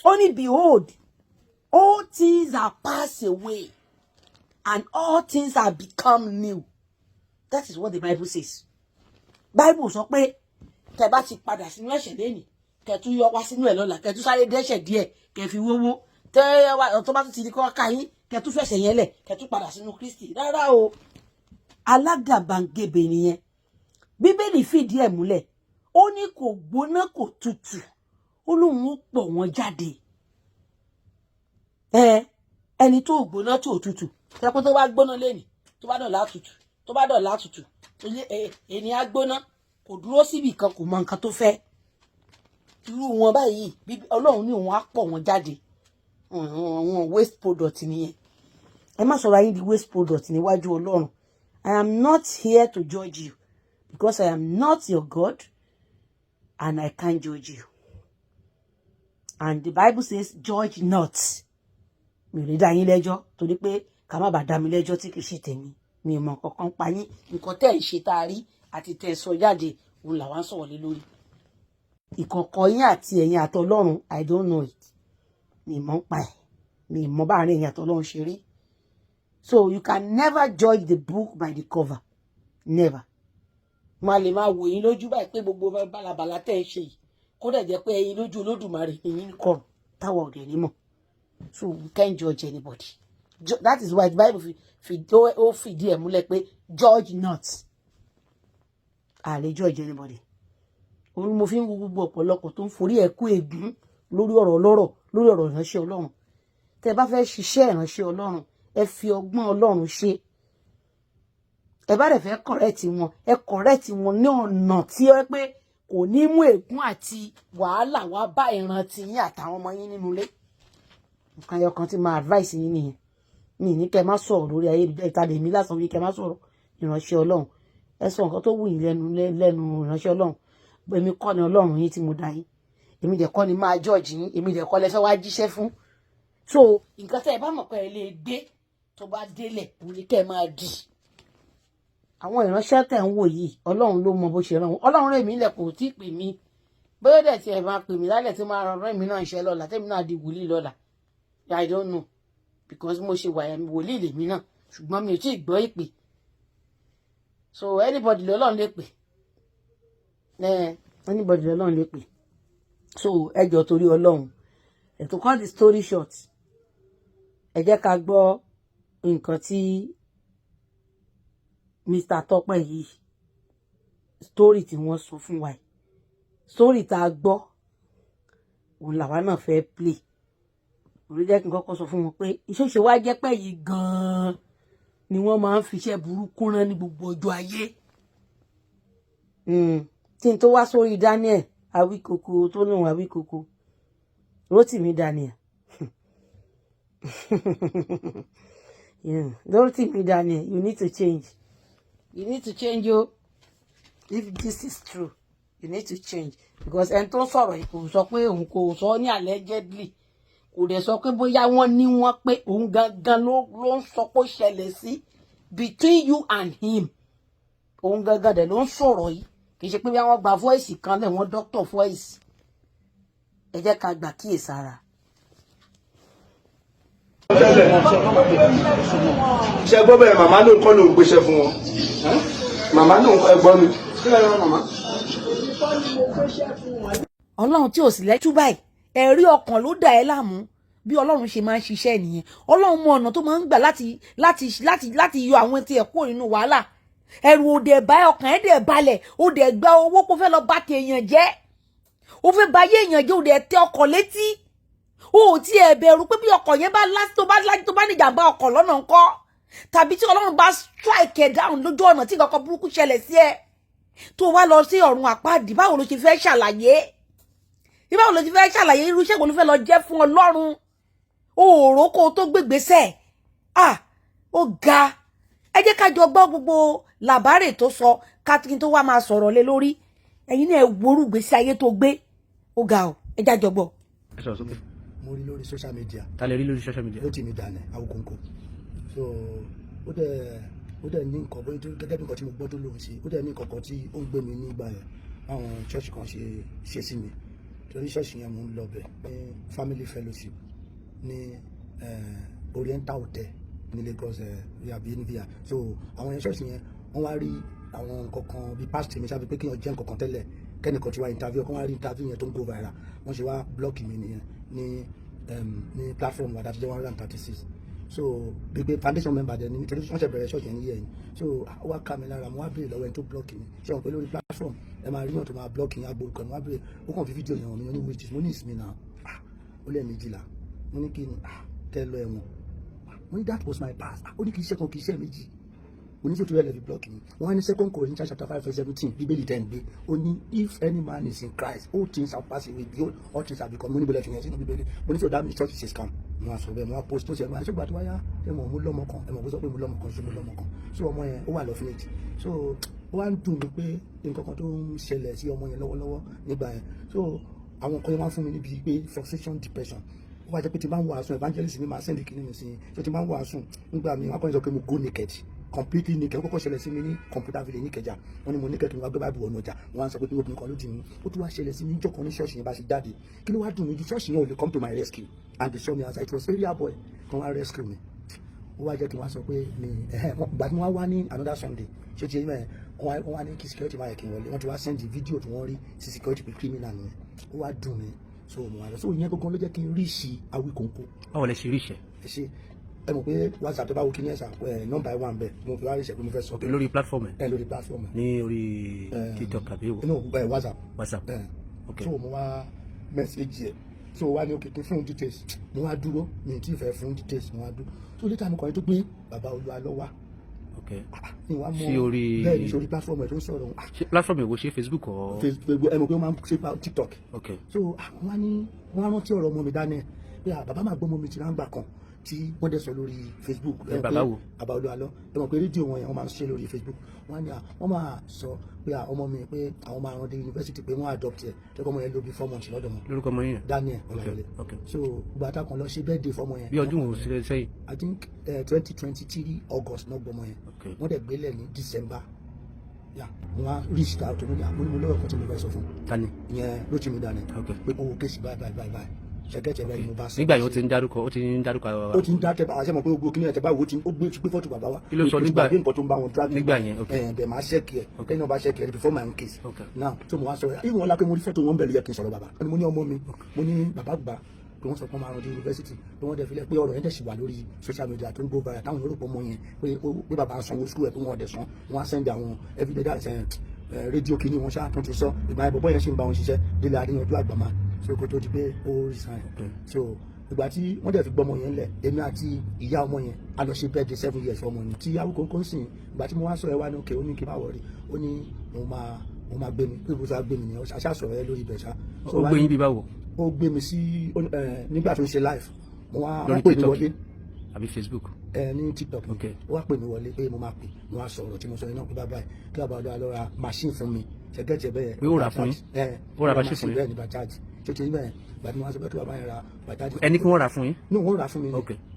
ó ní behold all things are passed away and all things are become new that is what the Bible says Bible sọ pé tẹ́ bá ti padà sínú ẹ̀ṣẹ̀ lẹ́nìí kẹ́ tún yọ wá sínú ẹ̀ lọ́la kẹ́ tún sáré dẹ́ṣẹ̀ díẹ̀ kẹ́ fi wówó tẹ́ wá tó bá tún ti di kọ́ ká yín kẹ́ tún fẹ̀ṣẹ̀ yẹn lẹ̀ kẹ́ tún padà sínú Kristi rárá o alágàbàǹgebè nìyẹn Bíbélì fìdí ẹ̀ múlẹ̀ ó ní kò gbóná kò tutù ó lóun ó pọ̀ wọ́n jáde ẹni tó gbóná tó tutù tẹ́pẹ́ tó bá gbóná lẹ́nìí tó bá dọ̀là tutù tó bá dọ̀là tutù ènìyàn á gbóná kò dúró síbì kan kò mọ nǹkan tó fẹ́ irú wọn báyìí Ọlọ́run ní òun á pọ̀ wọ́n jáde àwọn waste product nìyẹn ẹ má sọ̀rọ̀ ayé di waste product níwájú Ọlọ́run I am not here to judge you because I am not your God and I can't judge you. And the Bible says, judge not. Mi ò lè dá yín lẹ́jọ́ torí pé ká má bàa dá mi lẹ́jọ́ tí kì í ṣe tèmi. Mi ò mọ kankan pa yín. Nǹkan tẹ́ ń ṣe tá a rí àti tẹ́ sọ jáde òun là wá ń sọ̀rọ̀ lé lórí. Ìkọ̀kọ̀ yín àti ẹ̀yin àtọlọ́run, I don't know it. Mi mọ̀ ń pa ẹ̀. Mi mọ̀ bá àárín ẹ̀yin àtọlọ́run ṣe rí. So you can never judge the book by the cover. Never. Má lè máa wò yín lójú báyìí pé gbogbo bálabàlá tẹ́ ẹ ṣe yìí. Kó dẹ̀ jẹ́ pé ẹ̀yin lójú Olódùmarè ẹ̀yin ní kọ̀rọ̀ táwa ò dẹ̀ ní mọ̀. So we can't judge anybody. That is why the Bible fìdí ẹ̀ múlẹ̀ pé judge not. A lè judge anybody. Òun mo fi ń wo gbogbo ọ̀pọ̀lọpọ̀ tó ń forí ẹ̀ kú ègún lórí ọ̀rọ̀ ọlọ́rọ̀, lórí ọ̀rọ̀ ìránṣẹ́ Ọlọ́run. Tẹ́ bá fẹ́ ṣiṣẹ́ ìránṣẹ́ Ọlọ́run, ẹ fi ọgbọ́n Ọlọ́run ṣe. Ẹ bá dẹ̀ fẹ́ correct wọn, ẹ correct wọn ní ọ̀nà tí ó pé kò ní mú ègún àti wàhálà wá bá ìran ti yín àtàwọn ọmọ yín nínú ilé. Nǹkan ẹyọ kan tí máa advice yín nìyẹn. Mi ní kẹ́ má sọ̀rọ̀ lórí ayélujára ìtàlẹ̀ mi lásán wí kẹ́ má sọ̀rọ̀ ìránṣẹ́ Ọlọ́run. Ẹ sọ nǹkan tó wù yín lẹ́nu ìránṣẹ́ Ọlọ́run. Èmi kọ́ ni Ọlọ́run yín tí mo dá yín. Èmi dẹ̀ kọ́ ni máa judge yín. Èmi dẹ̀ kọ́ lẹ fẹ́ wá jíṣẹ́ fún. So nǹkan tẹ́ ẹ bá mọ̀ pé ẹ lè gbé tó bá délẹ̀ òun ni kẹ́ ẹ máa dì. Àwọn ìránṣẹ́ tẹ̀ ń wò yìí Ọlọ́run ló mọ bó ṣe rán wọn. Ọlọ́run rẹ̀ mí lẹ̀ kò tí ì pè mí. Bóyá dẹ̀ tí ẹ máa pè mí lálẹ́ tí máa rán èmi náà iṣẹ́ lọ́la tẹ́mi náà di wòlíì lọ́la. I don't know because mo ṣe wà wòlíì lèmi náà ṣùgbọ́n mi ò tí ì gbọ́ ìpè. So anybody lọ́lọ́run lè pè. Anybody lọ́lọ́run lè pè. So ẹ jọ̀ọ́ torí Ọlọ́run. To cut the story short, ẹ jẹ́ ká gbọ́ nǹkan tí Mr. Tọ́pẹ́ yìí story tí wọ́n sọ fún wa. Story tá a gbọ́ òun làwa náà fẹ́ play. Òun jẹ́ kí n kọ́kọ́ sọ fún wọn pé ìṣòṣe wá jẹ́ pé yìí gan-an ni wọ́n máa ń fiṣẹ́ burúkú rán ní gbogbo ọjọ́ ayé. Tí n tó wá sórí Daniel Awíkoko tó lóun Awíkoko Rotimi Daniel. Rotimi Daniel, you need to change. You need to change yo. If this is true, you need to change. Because ẹni tó sọ̀rọ̀ kò sọ pé òun kò sọ ní allegedly. Kò dẹ̀ sọ pé bóyá wọ́n ní wọ́n pé òun gangan ló ń sọ pé ó ṣẹlẹ̀ sí between you and him. Òun gangan dẹ̀ ló ń sọ̀rọ̀ yìí. Kì í ṣe pé bí wọ́n gba voice kan lẹ̀ wọ́n doctor voice. Ẹ jẹ́ ká gbà kíyèsára.
Ṣé gbọ́ bẹ́ẹ̀ màmá ló ń kọ́ ló ń gbéṣẹ́ fún wọn? Màmá ló ń kọ́ ẹgbọ́n mi. Kí ló ń rán màmá?
Ọlọ́run tí ò sì lẹ́tú báyìí, ẹ̀rí ọkàn ló dà ẹ́ láàmú bí Ọlọ́run ṣe máa ń ṣiṣẹ́ nìyẹn. Ọlọ́run mọ ọ̀nà tó máa ń gbà láti yọ àwọn tí ẹ̀ kúrò nínú wàhálà. Ẹ̀rù ò dẹ̀ bá ọkàn ẹ̀ dẹ̀ balẹ̀, ó dẹ̀ gba owó kó fẹ́ lọ bá ti èèyàn jẹ́. Ó fẹ́ bá yé èèyàn jẹ́, ó dẹ̀ tẹ ọkọ̀ létí. Ó ti ẹ̀ bẹ̀rù pé bí ọkọ̀ yẹn bá tó bá ní ìjàmbá ọkọ̀ lọ́nà ńkọ́. Tàbí tí Ọlọ́run bá strike ẹ̀ down lójú ọ̀nà tí nǹkan burúkú ṣẹlẹ̀ sí ẹ. Tó wá lọ sí ọ̀run àpáàdì, báwo ló ṣe fẹ́ ṣàlàyé? Báwo ló ṣe fẹ́ ṣàlàyé irú iṣẹ́ wo ló fẹ́ lọ jẹ́ fún Ọlọ́run? Òòró kó tó gbégbésẹ̀. Ó ga. Ẹ jẹ́ ká jọ gbọ́ gbogbo làbárè tó sọ káàkiri tó wá máa sọ̀rọ̀ lé lórí. Ẹ̀yin náà worú gbèsè ayé tó gbé. Ó ga o. Ẹ já jọ gbọ́.
Ẹ sọ sókè.
Mo rí lórí social media.
Ta lè rí lórí social media?
Rotimi Daniel Awíkoko. So ó dẹ̀ ní nǹkan bóyá gẹ́gẹ́ bí nǹkan tí mo gbọ́ tó lóun ṣe ó dẹ̀ ní nǹkan kan tí ó ń gbé mi nígbà yẹn àwọn ṣọ́ọ̀ṣì kan ṣe sí mi torí ṣọ́ọ̀ṣì yẹn mo ń lọ bẹ̀ ní family fellowship ní Oriental Hotel ní Lagos via so àwọn yẹn ṣọ́ọ̀ṣì yẹn wọ́n wá rí àwọn nǹkan kan bíi past mi ṣáà pé kí wọ́n jẹ́ nǹkan kan tẹ́lẹ̀ kẹ́nìkan ti wá interview kan wá rí interview yẹn tó ń go viral wọ́n ṣe wá blọ́ọ̀kì mi nìyẹn ní platform wa that's 136 so gbogbo foundation member dẹ ni nítorí wọ́n ṣe bẹ̀rẹ̀ ṣọ́ọ̀ṣì yẹn níyẹn so wá ká mi lára mo wá béèrè lọ́wọ́ ẹni tó blọ́ọ̀kì mi ṣé wọn pé lórí platform ẹ máa rí yàn tó máa blọ́ọ̀kì yẹn agbórúkọ mi wá béèrè ó kàn fi fídíò yẹn mi ní wíjì mo ní ìsinmi náà ó lé méjìlá mo ní kí ni tẹ́ lọ ẹ̀wọ̀n mo ní that was my past ó ní kì í ṣe kan kì í ṣe méjì oníṣètò rẹ̀ lẹ́bi blọọkì mi wọ́n á ní 2 Corinthians chapter 5:17 bíbélì 10 gbé ó ní if any man is in Christ all things have passed away behold all things have become mo ní bẹ̀rẹ̀ fi yẹn sínú bíbélì mo ní sọ that means church is scam mo wá sọ bẹ́ẹ̀ mo wá post tó ṣe ẹ̀gbọ́n àṣegbà tó wáyá ẹ mọ̀ mo lọ́mọ kan ẹ mọ̀ bó sọ pé mo lọ́mọ kan ṣe mo lọ́mọ kan so ọmọ yẹn ó wà lọ́fíìnẹ̀tì so ó wá ń dùn mí pé nǹkan kan tó ń ṣẹlẹ̀ sí ọmọ yẹn lọ́wọ́lọ́wọ́ nígbà yẹn so àwọn nǹkan yẹn wá fún mi níbi pé frustration depression ó wá jẹ́ pé tí n bá ń wàásù evangelist mi máa send kìíní mi sí so tí n bá ń wàásù nígbà mi wọ́n kọ́ sọ pé mo go naked completely naked ó kọ́kọ́ ṣẹlẹ̀ sí mi ní computer village ní Ìkẹjà wọ́n ní mo naked kí n wá gbé báàbù ọ̀nà ọjà wọ́n á sọ pé kí obìnrin kan ló dì mí ó tún wá ṣẹlẹ̀ sí mi níjọ́ kan ní ṣọ́ọ̀ṣì yẹn bá ṣe jáde kí ló wá dùn mí ju ṣọ́ọ̀ṣì yẹn ò lè come to my rescue and they show me outside it was area boy kan wá rescue mi ó wá jẹ́ kí n wá sọ pé mi gbà tí wọ́n wá ní another Sunday ṣé ti yẹn wọ́n wá ní kí security máa yẹ kí n wọlé wọ́n ti wá send video tí wọ́n rí sí security pé criminal nìyẹn ó wá dùn mí so mo wá lọ so ìyẹn gangan ló jẹ́ kí n rí sí Awíkonko.
báwo lẹ ṣe rí iṣẹ́.
ẹ ṣe ẹ mọ̀ pé WhatsApp tó bá wo kí ní ẹ̀sà nọ́mbà ẹ̀ wà ń bẹ̀ mo fi wá rí ìṣẹ́ pé mo fẹ́ sọ pé
lórí platform ẹ.
lórí platform ẹ.
ní orí TikTok àbí wo.
no WhatsApp.
WhatsApp.
ok so mo wá mẹ́sẹ̀gì ẹ̀ so wá ní òkè tó fún details mo wá dúró mi ì tí ì fẹ́ fún details mo wá dúró so later mo kàn tó gbé bàbá Olúwa lọ wá.
ok
sí orí bẹ́ẹ̀ ni sórí platform ẹ̀ tó ń sọ̀rọ̀.
ṣé platform ẹ̀ wo ṣe Facebook or.
Facebook ẹ mọ̀ pé ó máa ń ṣe TikTok.
ok
so wọ́n á rántí ọ̀rọ̀ ọmọ mi dání pé bàbá máa gbọ́ ọmọ mi ti ráńgbà kan tí wọ́n dẹ̀ sọ lórí Facebook.
bàbá wo
bàbá Olúwa lọ ẹ mọ̀ pé rédíò wọn yẹn wọ́n máa ń ṣe lórí Facebook wọ́n ní wọ́n máa sọ pé ọmọ mi pé àwọn máa rán dé yunifásitì pé wọ́n adopt ẹ̀ tẹ́kọ̀ ọmọ yẹn ló bí 4 months lọ́dọ̀ wọn.
lórúkọ ọmọ yẹn.
Daniel Ọláwọlé. so gbàtà kan lọ ṣe birthday fọmọ yẹn.
bí ọdún wo sílẹ̀ sẹ́yìn.
I think 2023 August náà gbọmọ yẹn wọ́n dẹ̀ gbélé ní December wọ́n á reach out to me mo ní mo lọ́wọ́ kan tí mo fẹ́ sọ fún.
tani.
ìyẹn ló ti mi dání pé owó kéèsì báyìí ṣẹkẹtẹ bẹ́ẹ̀ ni mo bá sọ.
nígbà yìí ó ti ń dárúkọ
ó ti ń dákẹ́ bá àṣẹ mọ̀ pé gbogbo kí ni ẹ̀ tẹ́ bá wo ó gbé fọ́tò bàbá wa.
kí ló sọ nígbà
bí nǹkan tó ń bá wọn drag
nígbà yẹn.
bẹ́ẹ̀ máa ṣẹ́kì ẹ̀ lẹ́yìn náà bá ṣẹ́kì ẹ̀ before my own case. now tó mo wá sọ ẹ̀ ìwọ̀n lápẹ́ mo rí fọ́tò wọn bẹ̀rẹ̀ yẹ kí n sọ̀rọ̀ bàbá mo ní ọmọ mi mo ní bàbá gbà pé wọ́n sọ pé wọ́n máa rán dé yunifásitì pé wọ́n dẹ̀ filẹ̀ pé ọ̀rọ̀ yẹn dẹ̀ sì wà lórí social media tó ń go viral táwọn yorùbá mọ yẹn pé bàbá ń sanwó school ẹ̀ pé wọ́n dẹ̀ san wọ́n á send àwọn evidence rédíò kìíní wọn ṣáà tó ti sọ ìgbà yẹn bọ̀bọ̀ yẹn sì ń bá wọn ṣiṣẹ́ délé adéyanjú àgbàmá so kó tó di pé ó resign so ìgbà tí wọ́n dẹ̀ fi gbọ́mọ yẹn lẹ̀ èmi àti ìyá ọmọ yẹn a lọ ṣe birthday 7 years ọmọ ni tí Awíkonko ń sìn ìgbà tí mo wá sọ ẹ wá ní òkè ó ní kí n má wọrí ó ní mo máa gbé mi pé bó ṣe gbé mi nìyẹn ṣáà sọ̀rọ̀ ẹ lórí ibẹ̀ ṣá.
ó gbé yín bí báwo.
ó gbé mi sí nígbà tó ń ṣe live mo wá pè mí wọlé
àbí Facebook.
ní TikTok ó wá pè mí wọlé pé mo máa pè mo wá sọ̀rọ̀ tí mo sọ yẹn náà pé bàbá yìí kí bàbá Olúwa lọ ra machine fún mi ṣẹgẹ́jẹ bẹ́ẹ̀.
pé ó rà fún yín. ó rà machine fún yín.
bẹ́ẹ̀ ni Bajaj tó ti rí bẹ́ẹ̀ gbàdí mo wá sọ pé kí bàbá yẹn ra Bajaj.
ẹni kí wọ́n rà fún yín.
ní wọ́n rà fún mi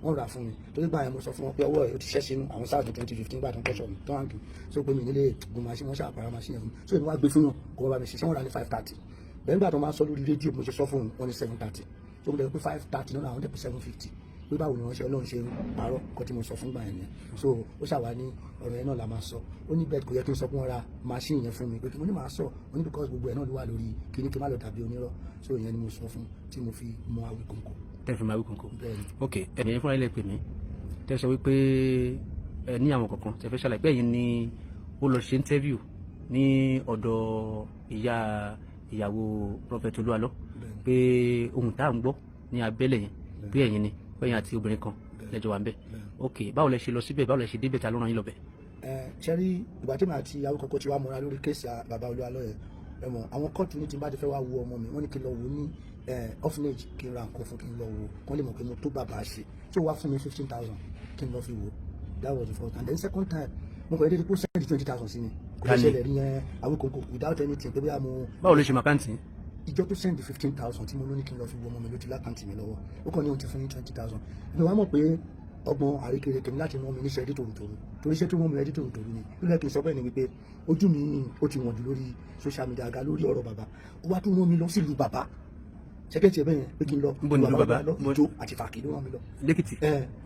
wọ́n rà fún mi torí gbà yẹn mo sọ fún wọn pé ọwọ́ ẹ̀ ó ti ṣẹ́ sínú àwọn sáà 2015 gbà tó ń tọ́ṣọ̀ mi tó hàn kì so pé mi nílé gun machine wọ́n ṣàpàrà machine yẹn so èmi wá gbé fún yàn kó wọ́n bá mi ṣiṣẹ́ wọ́n rà ní 530 bẹ́ẹ̀ nígbà tó máa sọ lórí rédíò mo ṣe sọ fún wọn ní 730 so mo dẹ̀ pé 530 náà àwọn dẹ̀ pé 750 pé báwo ni wọ́n ṣe Ọlọ́run ṣe ń parọ́ kọ́ tí mo sọ fún gbà yẹn so ó ṣàwá ní ọ̀rọ̀ yẹn náà la máa sọ ó ní bẹ́ẹ̀ kò yẹ kí n sọ pé wọ́n ra machine yẹn fún mi pé kí mo ní máa sọ ó ní because gbogbo ẹ̀ náà ló wà lórí kíní kí n má lọ dàbí onírọ́ so ìyẹn ni mo sọ fún tí mo fi mọ Awíkonko.
tẹ́ fi mọ Awíkonko.
bẹ́ẹ̀ni.
ok ẹ̀yìn fúnra ilé pè mí tẹ́ sọ wípé ẹ ní àwọn kankan tẹ́ fẹ́ ṣàlàyé pé ẹ̀yin ni ó lọ ṣe interview ní ọ̀dọ̀ ìyàwó Prophet Olúwalọ pé ohun tá à ń gbọ́ ní abẹ́lẹ̀ yẹn pé ẹ̀yin ni pẹ́yìn àti obìnrin kan lẹ́jọ́ wà ń bẹ̀. ok báwo lẹ ṣe lọ síbẹ̀ báwo lẹ ṣe débẹ̀ ta ló rán yín lọ bẹ̀.
ṣẹ́rí ìgbà tí màá ti Awíkonko ti wá mọ́ra lórí kéèsì bàbá Olúwalọ yẹn ẹ̀mọ́ àwọn kóòtù ní tí n bá ti fẹ́ wá wo ọmọ mi wọ́n ní kí n lọ wo ní orphanage kí n ra nǹkan fún kí n lọ wo kán lè mọ̀ pé mo tó bàbá ṣe tí ó wá fún mi 15,000 kí n lọ fi wo that was the first and then second time mo kọ̀ ẹ́ dédé kó send 20,000 sí mi kò lè ṣẹlẹ̀ rí yẹn Awíkonko without anything pé bóyá mo.
báwo lè ṣe màkáǹtì.
ìjọ tó send 15,000 tí mo ló ní kí n lọ fi wo ọmọ mi ló ti lákàntì mi lọ́wọ́ ó kàn ní ohun ti fún ní 20,000 ìgbà wá mọ̀ pé ọgbọ́n àrékèrèké ní láti rán mi níṣẹ́ ẹdí tòrútòrú torí iṣẹ́ tó rán mi ẹdí tòrútòrú ni nílẹ̀ kí n sọ bẹ́ẹ̀ ni wípé ojú mi ni ó ti wọ̀n jù lórí social media àga lórí ọ̀rọ̀ bàbá ó wá tó rán mi lọ sílùú bàbá ṣẹ́kẹ́tì ẹ̀ bẹ́ẹ̀ pé kí n lọ bàbá lọ ìjó àti fàkì ló rán mi lọ.
lẹ́kìtì.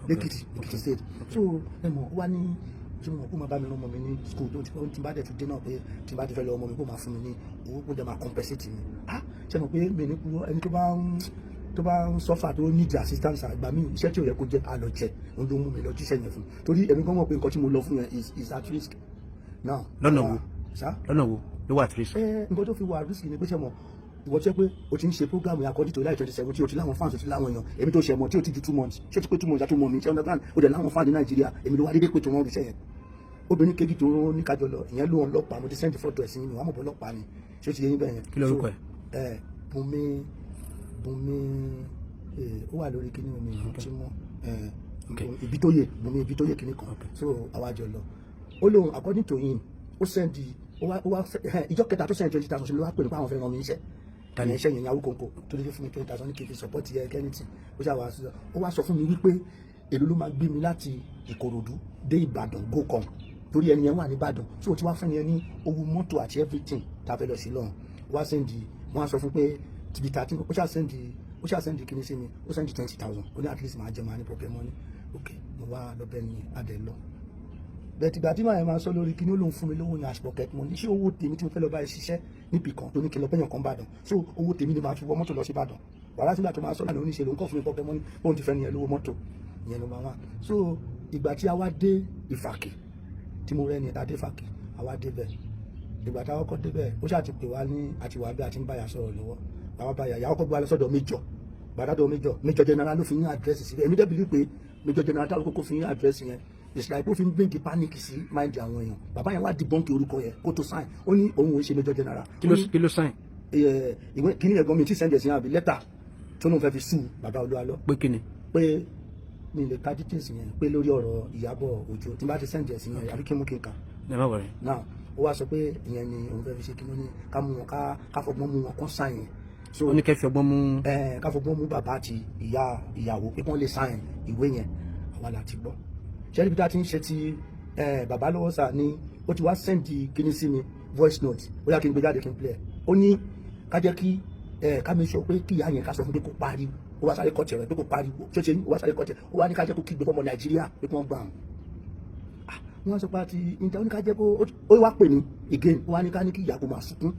lẹ́kìtì state so ẹ mọ̀ ó wá ní tí mo kó máa bá mi rán ọmọ mi ní school tó ti bá dẹ̀ ti dé náà pé tí bá ti fẹ́ lọ ọmọ mi kó máa fún mi ní owó kó dẹ̀ máa compensate mi ṣe mọ̀ pé mi ní kúrò ẹni tó bá ń sọ́fà tó need assistance àgbà mi iṣẹ́ tí ò yẹ kó jẹ́ àlọ́ jẹ òun ló mú mi lọ jíṣẹ́ yẹn fún torí èmi gan mọ̀ pé nǹkan tí mo lọ fún yẹn is at risk now.
lọ́nà wo ló wà at risk.
nǹkan tó fi wà at risk ni pé ṣe mọ̀ ìwọ tí ẹ pé o ti ń ṣe program yẹn according to July 27 tí o ti láwọn fans o ti láwọn èèyàn èmi tó ṣe mọ tí o ti ju 2 months ṣé o ti pé 2 months àti 1 month ṣé understand o dẹ̀ láwọn fans ní Nàìjíríà èmi ló wá dédé pé tó wọ́n ríṣẹ́ yẹn obìnrin kejì tó ní kájọ lọ ìyẹn ló ń lọ́pàá mo ti sẹ́ndì fọ́tò ẹ̀ sí yín wọ́n mọ̀ bọ́ lọ́pàá ni ṣé ó ti yẹ yín bẹ́ẹ̀ yẹn.
kí lórúkọ ẹ̀.
Bùnmi ó wà lórí kíní omi ìlú tí wọ́n Bùnmi ibi tó yẹ kíní kan so àwa jọ lọ ó lóun according to him ó sẹ́ndì ìjọ kẹta tó sẹ́ndì 20,000 ló wá pè ní pé àwọn fẹ́ ràn mí iṣẹ́ tani iṣẹ́ yẹn yàwó kòǹkò tó lè fún mi 20,000 ní kí n fi support yẹ kẹ́nìtì ó wá sọ fún mi wípé èlò ló máa gbé mi láti Ìkòròdú dé Ìbàdàn GoCom torí ẹni yẹn wà ní Ìbàdàn tí o ti wá fún yẹn ní owó mọ́tò àti everything tá a fẹ́ lọ sí lọ́hùn wá sẹ́ndì wọ́n á sọ fún pé tìbí 13 ó ṣáà sẹ́ndì kíní sí mi ó sẹ́ndì 20,000 ó ní at least máa jẹ máa ní problem money ok mo wá lọ́bẹ̀ ní adẹ lọ bẹ́ẹ̀ tìgbà tí màá máa sọ lórí kíní ó lóun fún mi lówó ní as pocket money ṣé owó tèmi tí mo fẹ́ lọ bá ṣiṣẹ́ níbì kan tó ní kí n lọ bẹ́yàn kan Ìbàdàn so owó tèmi ni màá fi wọ mọ́tò lọ sí Ìbàdàn wàhálà sígbà tó máa sọ lánàá oníṣẹ́ lòun kọ́ fún mi pocket money bóun ti fẹ́ nìyẹn lówó mọ́tò ìyẹn ló máa wá so ìgbà tí a wá dé Ìfàkì tí mo rẹ́ ni adé Ìfàkì a wá dé bẹ́ẹ̀ ìgbà tá a kọ́kọ́ dé bẹ́ẹ̀ ó ṣáà ti pè wá ní àtiwá bí a ti ń báyà sọ̀rọ̀ lọ́wọ́ àwọn báyà ìyá ọkọ̀ gbọ́ alẹ́ sọ́dọ̀ gbàdádọ̀ Major General ló fi yín àdírẹ́sì síbẹ̀ èmi dẹ́bi pé Major General táwọn kókó fi yín àdírẹ́sì yẹn ìsìláìpó fi ń gbéǹkì pánìkì sí máìndì àwọn èèyàn bàbá yẹn wá di bọ́ǹkì orúkọ yẹn kó tó sáìn ó ní òun ò ṣe Major General.
kí ló sáìn.
ìwé kíní yẹn gan mi ti sẹ́ndẹ̀ sí àbí lẹ́tà tó lóun fẹ́ fi sùn bàbá Olúwalọ.
pé kíni.
pé mi lè ka details yẹn pé lórí ọ̀rọ̀ Ìyábọ̀ Òjó tí n bá ti sẹ́ndẹ̀ sí yẹn àbí kí mú kí n kà.
ẹ má wọrẹ.
náà ó wá sọ pé ìyẹn ni òun fẹ́ fi ṣe kí ló ní ká mú wọn ká fọgbọ́n mú wọn kán sáìn yẹn.
ó ní kẹfì ọgbọ́n mú.
ká fọgbọ́n mú bàbá àti ìyàwó pé kán lè sáìn ìwé yẹn àwa la ti gbọ́ ṣẹ́ni bí tá a ti ń ṣe ti bàbá lọ́wọ́ sà ni ó ti wá sẹ́ndì kíní sí mi voice note ó yá kí n gbé jáde kí n play ẹ̀ ó ní ká jẹ́ kí ká mi sọ pé kí ìyá yẹn ká sọ fún pé kó pariwo ó wá sáré kọ̀tẹ̀ rẹ̀ pé kó pariwo tí ó ṣe ó wá sáré kọ̀tẹ̀ ó wá ní ká jẹ́ kó kígbe fọmọ Nàìjíríà pé kí wọ́n gbà wọ́n sọ pé àti ìjà ó ní ká jẹ́ kó ó wá pè ní again ó wá ní ká ní kí ìyá kó máa sunkún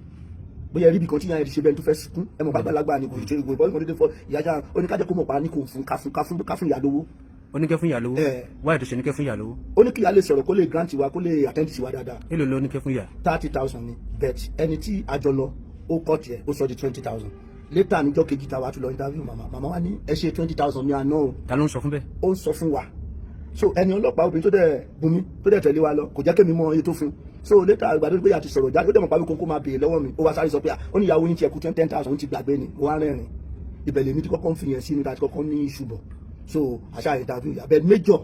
bóyá rí ibi kan tí ìyá yẹn ti ṣe bẹ́ẹ̀ tó fẹ́ sunkún ẹ mọ̀ gbàgbàlagbà ni kò ṣe ìwé bọ́ọ̀lù kan dédé fọ ìyá já ó ní ká jẹ́ kó mọ̀ pa ní kò fún ká fún ìyá lówó
oníkẹ́ fún ìyá lówó wáyé tó ṣe níkẹ́ fún ìyá lówó.
ó ní kí ìyá lè sọ̀rọ̀ kó lè grant wa kó lè attend sí wa dáadáa.
èlò ló níkẹ́ fún ìyá.
30,000 ni bet ẹni tí a jọ lọ ó kọ́ tiẹ̀ ó sọ di 20,000 later níjọ́ kejì tá a wá tún lọ interview màmá wa ní ẹ ṣe 20,000 ní àná o.
ta ló ń sọ fún bẹ́ẹ̀.
ó ń sọ fún wa so ẹni ọlọ́pàá obìnrin tó dẹ̀ Bùnmi tó dẹ̀ tẹ̀lé wa lọ kò jẹ́ kémi mọ iye tó fún so later àgbàdo pé àti sọ̀rọ̀ jáde ó dẹ̀ mọ̀ pàbí kókó máa béèrè lọ́wọ́ mi ó wá sáré sọ pé ó ní ìyàwó yín tiẹ̀ kú 10,000 ó ti gbàgbé ni ó wá rẹ́rìn ìbẹ̀lẹ̀ mi ti kọ́kọ́ ń fi yẹn sí mi láti kọ́kọ́ ní ìṣubọ̀ so àṣà interview yà bẹ́ẹ̀ Major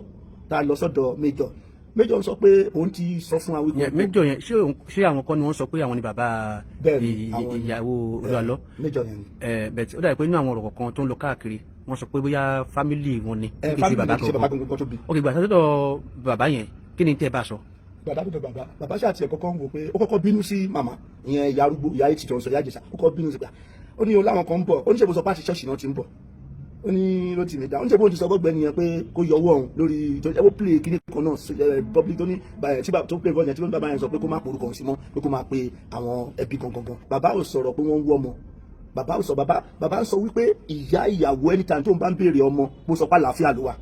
tá a lọ sọ́dọ̀ Major sọ pé òun ti sọ fún àwọn
ìgbìmọ̀. Major yẹn ṣé àwọn kan ni wọ́n sọ pé àwọn ni bàbá ìyàwó Olúwalọ.
Major yẹn ni.
bẹ́ẹ̀ ó dàbí pé inú àwọn ọ̀rọ̀ kan tó ń lọ káàkiri wọ́n sọ pé bóyá fámìlì wọn ni kì í ṣe bàbá kankan. ok gbà sọ́dọ̀ bàbá yẹn kí ni tẹ́ bá sọ.
gbàdá tó bàbá ṣáà tiẹ̀ kọ́kọ́ ń wò pé ó kọ́kọ́ bínú sí màmá ìyẹn ìyá arúgbó ìyá etí tó ń sọ ìyá Ìjẹ̀ṣà ó kọ́kọ́ bínú sí pé ó ní láwọn kan ń bọ̀ ó ní ṣe bó sọ pé àti ṣọ́ọ̀ṣì náà ti ń bọ̀ ó ní ló ti mi dá ó ní ṣe bó ti sọ gbọ́gbẹ́ nìyẹn pé kó yọwọ́ òun lórí ẹwọ́ play kíní kan náà public tó ní tó play voice yẹn tí wọ́n ní bàbá yẹn sọ pé kó má porúkọ sí mọ́ pé kó má pe àwọn ẹbí gangan bàbá ò sọ̀rọ̀ pé wọ́n ń wọ́ ọmọ bàbá ń sọ wípé ìyá ìyàwó anytime tó ń bá ń béèrè ọmọ mo sọ pé àlàáfíà ló wà